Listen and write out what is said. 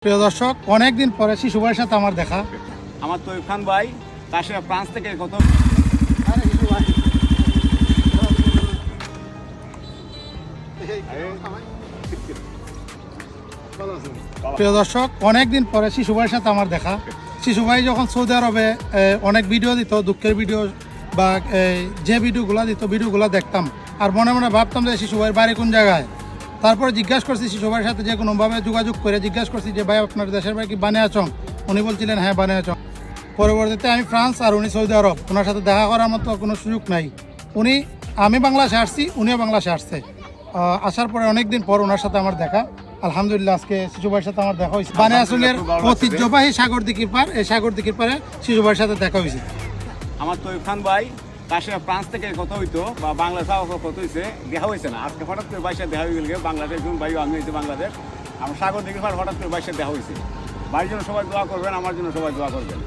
প্রিয় দর্শক, অনেকদিন পরে শিশু ভাইয়ের সাথে আমার দেখা। আমার তো ইরফান ভাই তার সাথে ফ্রান্স থেকে কত প্রিয় দর্শক, অনেকদিন পরে শিশু ভাইয়ের সাথে আমার দেখা। শিশু ভাই যখন সৌদি আরবে অনেক ভিডিও দিত, দুঃখের ভিডিও বা যে ভিডিওগুলো দিত, ভিডিওগুলো দেখতাম আর মনে মনে ভাবতাম যে শিশু ভাইয়ের বাড়ি কোন জায়গায়। তারপরে জিজ্ঞাসা করছি শিশু ভাইয়ের সাথে, যে কোনোভাবে যোগাযোগ করে জিজ্ঞাসা করছি যে ভাই আপনার দেশের বাড়ি কি বানিয়াচং। উনি বলছিলেন হ্যাঁ বানিয়াচং। পরবর্তীতে আমি ফ্রান্স আর উনি সৌদি আরব, ওনার সাথে দেখা করার মতো কোনো সুযোগ নাই। আমি বাংলাদেশে আসছি, উনিও বাংলাদেশে আসছে। আসার পরে অনেকদিন পর ওনার সাথে আমার দেখা। আলহামদুলিল্লাহ, আজকে শিশু ভাইয়ের সাথে আমার দেখা হয়েছে। বানিয়াচংয়ের ঐতিহ্যবাহী সাগর দিঘির পার, এই সাগর দিঘির পারে শিশু ভাইয়ের সাথে দেখা হয়েছে। আমার তো ইরফান ভাই তার সাথে ফ্রান্স থেকে কত হইতো বা বাংলাদেশ কত হয়েছে দেখা হয়েছে না। আজকে হঠাৎ করে বাইশে দেখা হয়ে গেলে বাংলাদেশ ভাই আমি হয়েছে বাংলাদেশ। আমার সাগর দিঘির পার হঠাৎ করে বাইশে দেখা হয়েছে। ভাইয়ের জন্য সবাই দোয়া করবেন, আমার জন্য সবাই দোয়া করবেন।